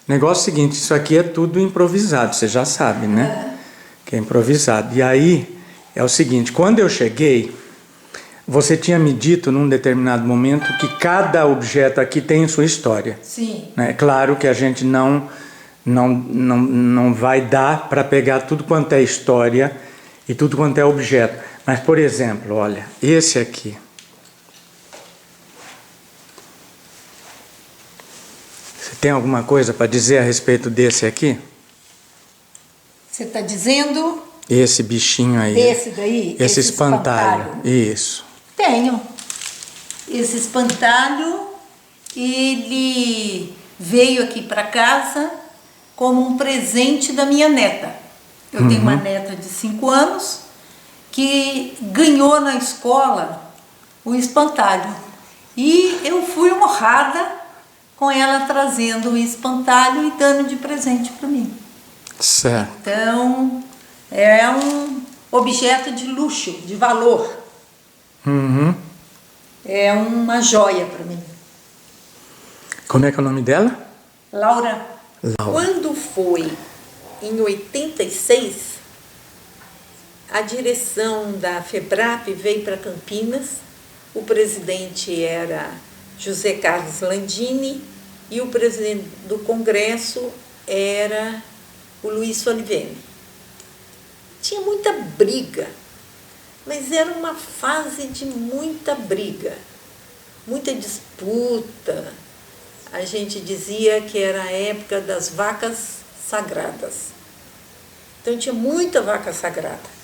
Negócio é o seguinte, isso aqui é tudo improvisado, você já sabe, né? Que é improvisado. E aí, é o seguinte, quando eu cheguei, você tinha me dito num determinado momento que cada objeto aqui tem sua história. Sim. É claro que a gente não vai dar para pegar tudo quanto é história e tudo quanto é objeto. Mas, por exemplo, olha, esse aqui. Você tem alguma coisa para dizer a respeito desse aqui? Você está dizendo Esse bichinho aí. desse daí? Esse espantalho. Isso. Tenho. Esse espantalho, ele veio aqui para casa como um presente da minha neta. Eu tenho uma neta de 5 anos que ganhou na escola o espantalho. E eu fui honrada com ela trazendo o espantalho e dando de presente para mim. Certo. Então, é um objeto de luxo, de valor. Uhum. É uma joia para mim. Como é que é o nome dela? Laura. Laura. Quando foi em 86, a direção da FEBRAP veio para Campinas. O presidente era José Carlos Landini e o presidente do Congresso era o Luiz Olivene. Tinha muita briga, mas era uma fase de muita briga, muita disputa. A gente dizia que era a época das vacas sagradas. Então tinha muita vaca sagrada.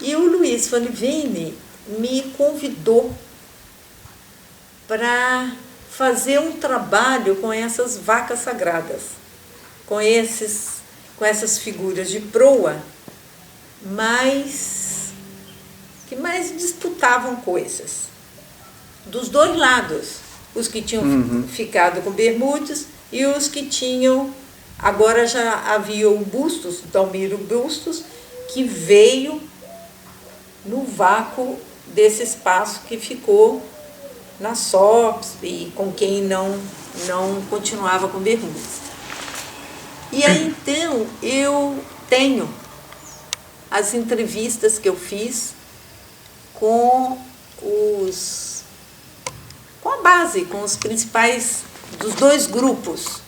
E o Luiz Olivene me convidou para fazer um trabalho com essas vacas sagradas, com essas figuras de proa, que mais disputavam coisas. Dos dois lados, os que tinham ficado com Bermudes e os que tinham... Agora já havia o Bustos, Dalmiro Bustos, que veio no vácuo desse espaço que ficou na SOPS e com quem não continuava com Bermudes. E aí então eu tenho as entrevistas que eu fiz com a base, com os principais dos dois grupos.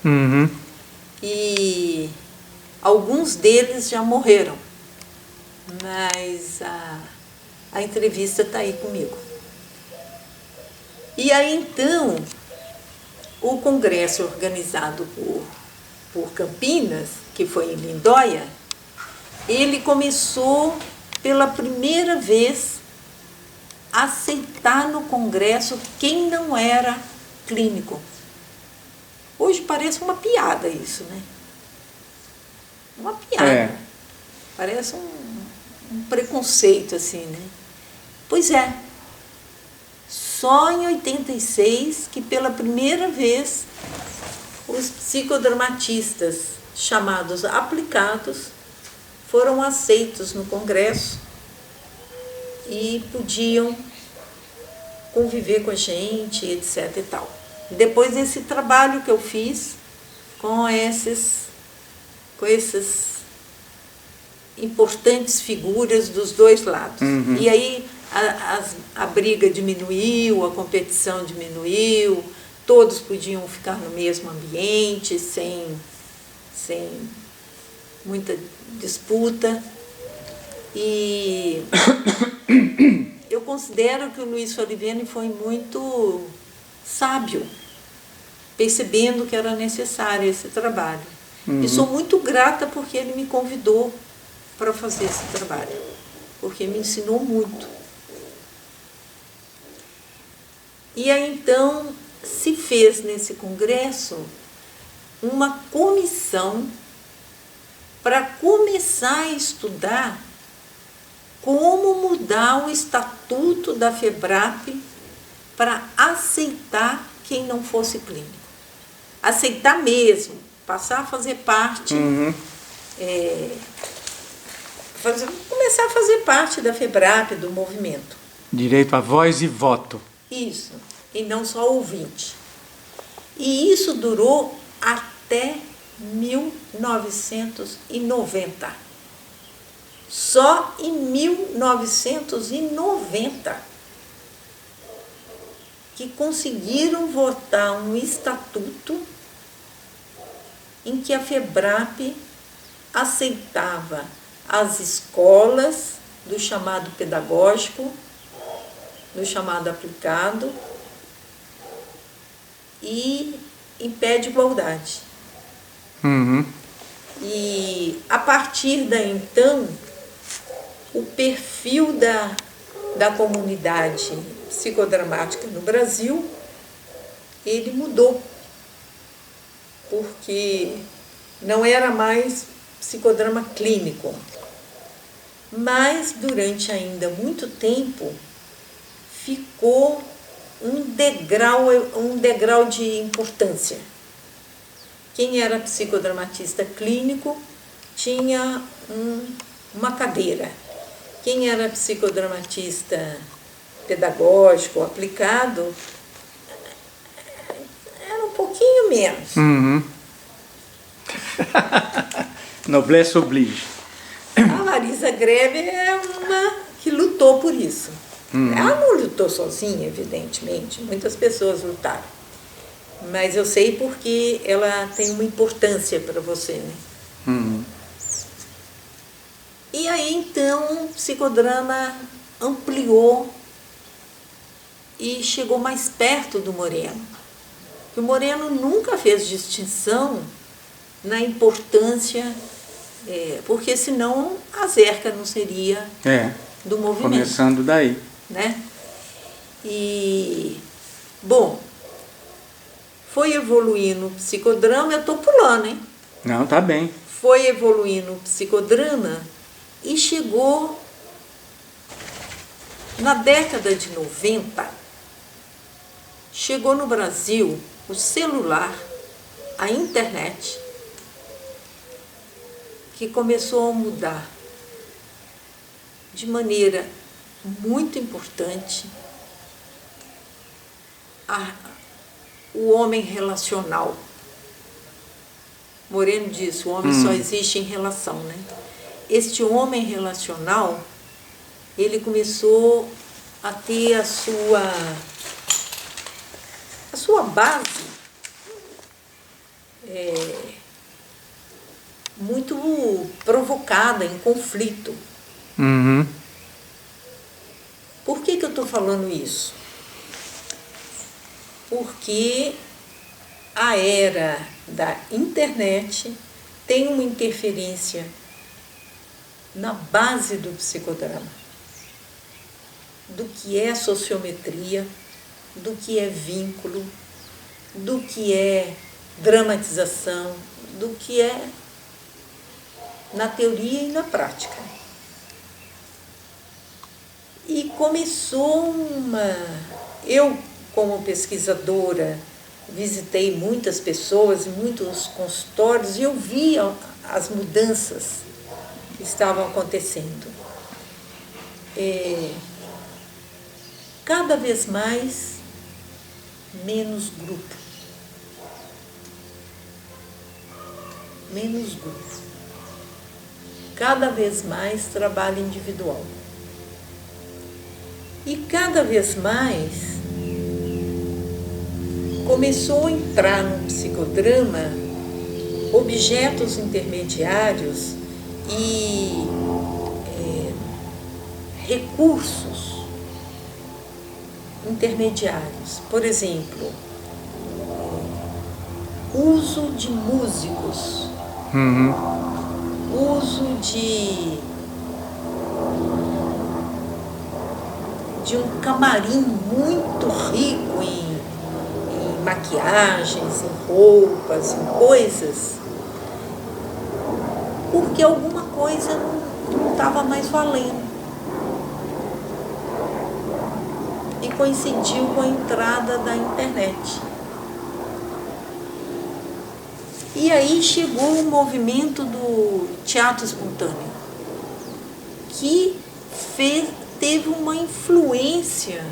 Uhum. E alguns deles já morreram, mas a entrevista está aí comigo. E aí então, o congresso organizado por Campinas, que foi em Lindóia, ele começou pela primeira vez a aceitar no congresso quem não era clínico. Hoje parece uma piada isso, né? Uma piada. É. Parece um preconceito, assim, né? Pois é. Só em 86 que pela primeira vez os psicodramatistas chamados aplicados foram aceitos no Congresso e podiam conviver com a gente, etc. e tal. Depois desse trabalho que eu fiz com essas importantes figuras dos dois lados. E aí a briga diminuiu, a competição diminuiu, todos podiam ficar no mesmo ambiente, sem muita disputa. E eu considero que o Luiz Olivene foi muito sábio, percebendo que era necessário esse trabalho. E sou muito grata porque ele me convidou para fazer esse trabalho, porque me ensinou muito. E aí então se fez nesse congresso uma comissão para começar a estudar como mudar o estatuto da FEBRAP para aceitar quem não fosse clínico. Aceitar mesmo, passar a fazer parte, começar a fazer parte da FEBRAP, do movimento. Direito a voz e voto. Isso, e não só ouvinte. E isso durou até 1990. Só em 1990 que conseguiram votar um estatuto em que a FEBRAPE aceitava as escolas do chamado pedagógico, do chamado aplicado e em pé de igualdade. E a partir daí então, o perfil da comunidade psicodramática no Brasil, ele mudou, porque não era mais psicodrama clínico, mas durante ainda muito tempo ficou um degrau de importância. Quem era psicodramatista clínico tinha uma cadeira. Quem era psicodramatista pedagógico, aplicado, era um pouquinho menos. Noblesse oblige. A Marisa Grebe é uma que lutou por isso. Ela não lutou sozinha, evidentemente, muitas pessoas lutaram. Mas eu sei porque ela tem uma importância para você, né? E aí, então, o psicodrama ampliou e chegou mais perto do Moreno. O Moreno nunca fez distinção na importância, porque senão a Zerca não seria do movimento. Começando daí. Né? E, bom, foi evoluindo o psicodrama, eu estou pulando, hein? Não, tá bem. Foi evoluindo o psicodrama e chegou na década de 90, chegou no Brasil o celular, a internet, que começou a mudar de maneira muito importante o homem relacional. Moreno disse, o homem só existe em relação, né? Este homem relacional, ele começou a ter a sua base muito provocada em conflito. Por que eu estou falando isso? Porque a era da internet tem uma interferência na base do psicodrama, do que é sociometria, do que é vínculo, do que é dramatização, do que é na teoria e na prática. E começou eu, como pesquisadora, visitei muitas pessoas e muitos consultórios e eu via as mudanças que estavam acontecendo. Cada vez mais, menos grupo. Menos grupo. Cada vez mais trabalho individual. E cada vez mais começou a entrar no psicodrama objetos intermediários e recursos intermediários. Por exemplo, uso de músicos, uso de um camarim muito rico em maquiagens, em roupas, em coisas, porque alguma coisa não estava mais valendo. E coincidiu com a entrada da internet. E aí chegou o movimento do teatro espontâneo, que teve uma influência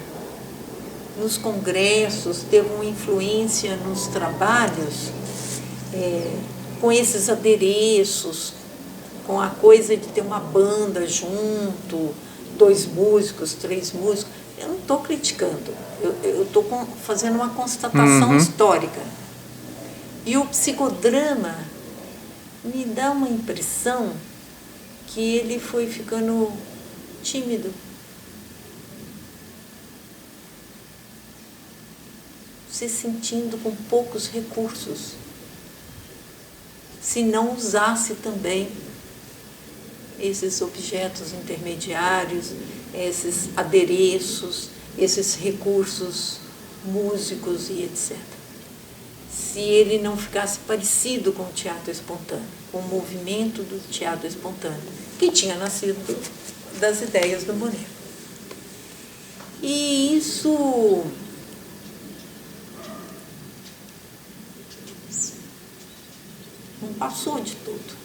nos congressos, teve uma influência nos trabalhos com esses adereços, com a coisa de ter uma banda junto, 2 músicos, 3 músicos. Eu não estou criticando, eu estou fazendo uma constatação histórica. E o psicodrama me dá uma impressão que ele foi ficando tímido. Se sentindo com poucos recursos. Se não usasse também esses objetos intermediários, esses adereços, esses recursos músicos e etc. Se ele não ficasse parecido com o teatro espontâneo, com o movimento do teatro espontâneo, que tinha nascido das ideias do Monet. E isso não passou de tudo.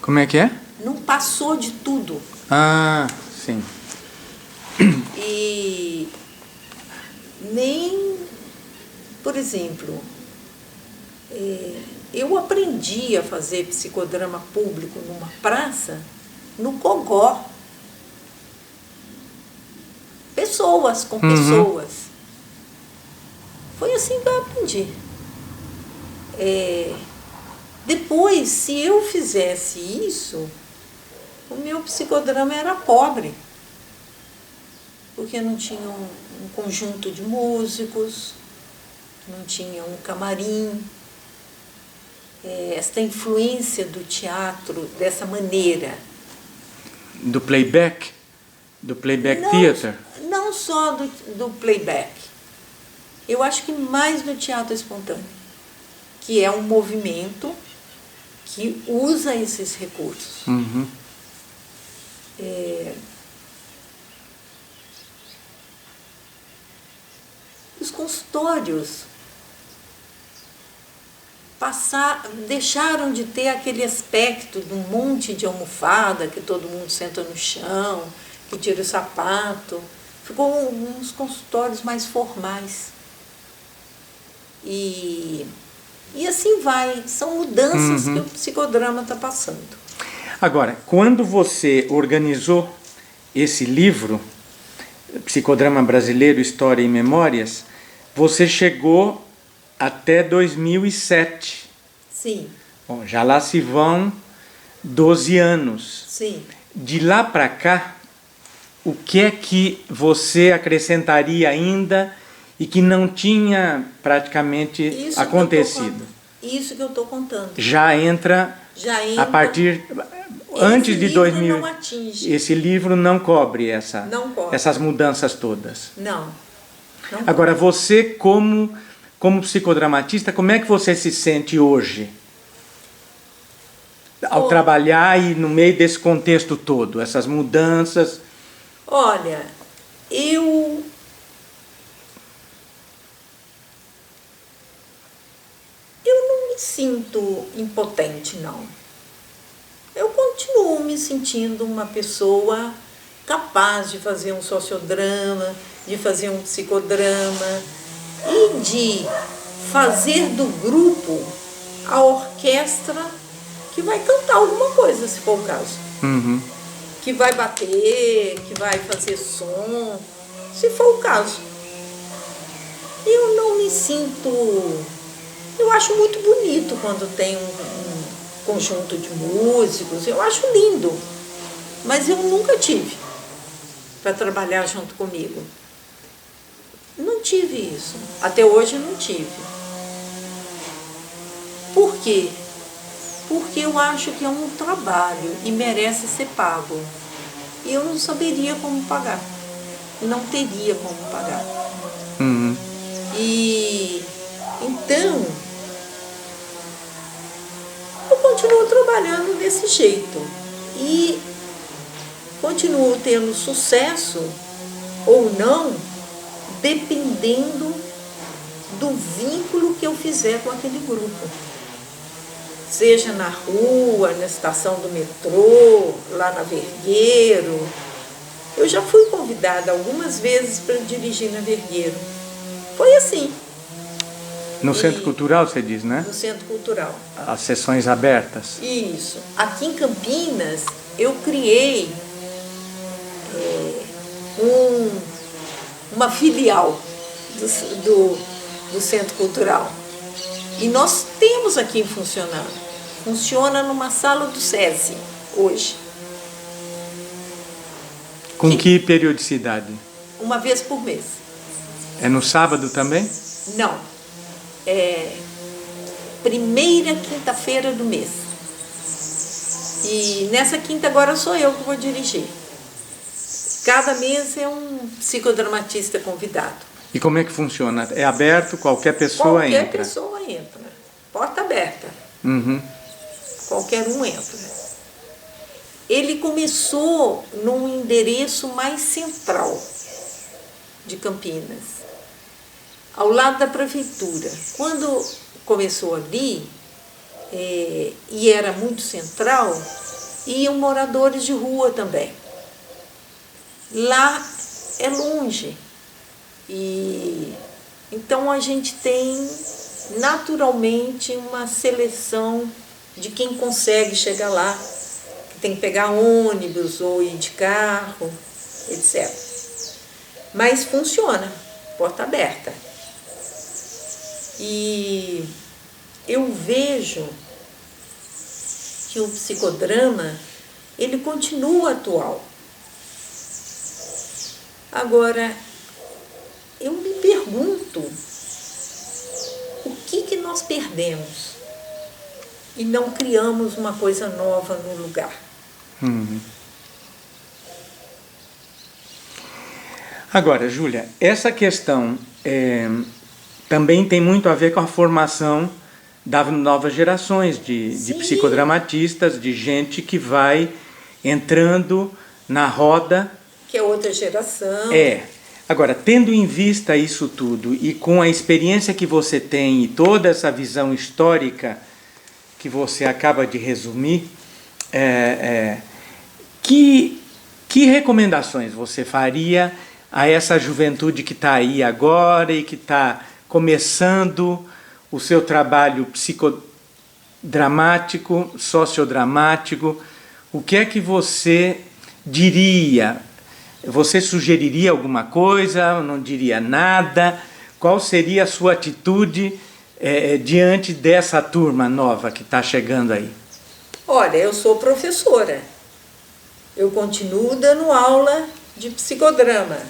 Como é que é? Não passou de tudo. Ah, sim. E nem, por exemplo, eu aprendi a fazer psicodrama público numa praça, no Cogó. Pessoas com pessoas. Foi assim que eu aprendi. Depois, se eu fizesse isso, o meu psicodrama era pobre, porque não tinha um conjunto de músicos, não tinha um camarim. Esta influência do teatro dessa maneira. Do playback? Do playback theater? Não só do playback. Eu acho que mais do teatro espontâneo, que é um movimento que usa esses recursos. Os consultórios deixaram de ter aquele aspecto de um monte de almofada, que todo mundo senta no chão, que tira o sapato. Ficou uns consultórios mais formais. E assim vai, são mudanças que o psicodrama está passando. Agora, quando você organizou esse livro, Psicodrama Brasileiro, História e Memórias, você chegou até 2007. Sim. Bom, já lá se vão 12 anos. Sim. De lá para cá, o que é que você acrescentaria ainda e que não tinha praticamente acontecido? Isso que eu estou contando. Já entra a partir... Antes de 2000... não atinge. Esse livro não cobre Não cobre. essas mudanças todas. Não Agora, você como psicodramatista, como é que você se sente hoje? Ao trabalhar e no meio desse contexto todo, essas mudanças... Olha, eu não me sinto impotente, não. Eu continuo me sentindo uma pessoa capaz de fazer um sociodrama, de fazer um psicodrama e de fazer do grupo a orquestra que vai cantar alguma coisa, se for o caso. Que vai bater, que vai fazer som, se for o caso. Eu não me sinto... Eu acho muito bonito quando tem um conjunto de músicos, eu acho lindo. Mas eu nunca tive para trabalhar junto comigo. Não tive isso. Até hoje não tive. Por quê? Porque eu acho que é um trabalho e merece ser pago. E eu não saberia como pagar. Não teria como pagar. E então, eu continuo trabalhando desse jeito. E continuo tendo sucesso ou não, dependendo do vínculo que eu fizer com aquele grupo. Seja na rua, na estação do metrô, lá na Vergueiro. Eu já fui convidada algumas vezes para dirigir na Vergueiro. Foi assim, No Centro Cultural, você diz, né? no Centro Cultural. As sessões abertas. Isso. Aqui em Campinas, eu criei uma filial do Centro Cultural. E nós temos aqui funcionando. Funciona numa sala do SESI hoje. Com que periodicidade? Uma vez por mês. É no sábado também? Não. É primeira quinta-feira do mês. E nessa quinta agora sou eu que vou dirigir. Cada mês é um psicodramatista convidado. E como é que funciona? É aberto? Qualquer pessoa entra? Qualquer pessoa entra. Porta aberta. Uhum. Qualquer um entra. Ele começou num endereço mais central de Campinas, ao lado da prefeitura. Quando começou ali, e era muito central, iam moradores de rua também. Lá é longe. E então a gente tem naturalmente uma seleção de quem consegue chegar lá, que tem que pegar ônibus ou ir de carro, etc. Mas funciona, porta aberta. E eu vejo que o psicodrama, ele continua atual. Agora, eu me pergunto, o que nós perdemos e não criamos uma coisa nova no lugar? Agora, Júlia, essa questão também tem muito a ver com a formação das novas gerações de psicodramatistas, de gente que vai entrando na roda. Que é outra geração. Agora, tendo em vista isso tudo e com a experiência que você tem e toda essa visão histórica que você acaba de resumir, que recomendações você faria a essa juventude que está aí agora e que está começando o seu trabalho psicodramático, sociodramático? O que é que você diria? Você sugeriria alguma coisa? Não diria nada? Qual seria a sua atitude diante dessa turma nova que está chegando aí? Olha, eu sou professora. Eu continuo dando aula de psicodrama.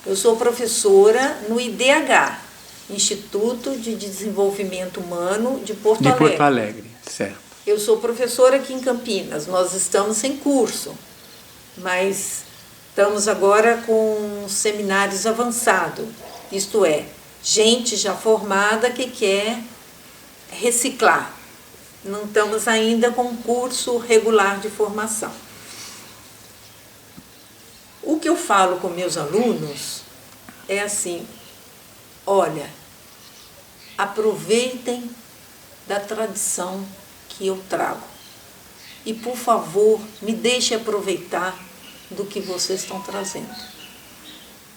Eu sou professora no IDH, Instituto de Desenvolvimento Humano de Porto Alegre. De Porto Alegre, certo. Eu sou professora aqui em Campinas. Nós estamos sem curso, mas estamos agora com seminários avançados, isto é, gente já formada que quer reciclar. Não estamos ainda com curso regular de formação. O que eu falo com meus alunos é assim: olha, aproveitem da tradição que eu trago e, por favor, me deixe aproveitar do que vocês estão trazendo.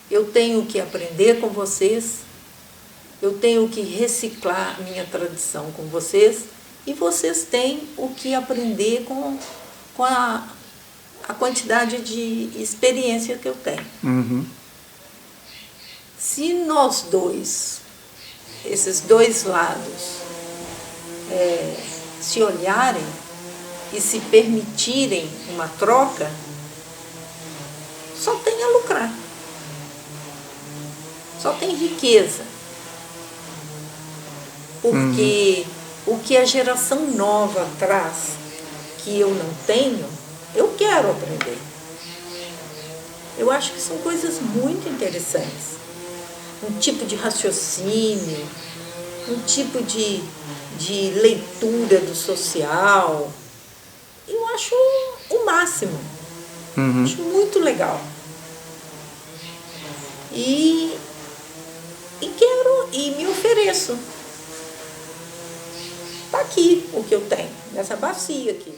Eu tenho que aprender com vocês, eu tenho que reciclar minha tradição com vocês e vocês têm o que aprender com a quantidade de experiência que eu tenho. Se nós dois, esses dois lados, se olharem e se permitirem uma troca, só tem a lucrar, só tem riqueza. Porque o que a geração nova traz, que eu não tenho, eu quero aprender. Eu acho que são coisas muito interessantes. Um tipo de raciocínio, um tipo de leitura do social. Eu acho o máximo. Acho muito legal. E quero, e me ofereço. Está aqui o que eu tenho, nessa bacia aqui.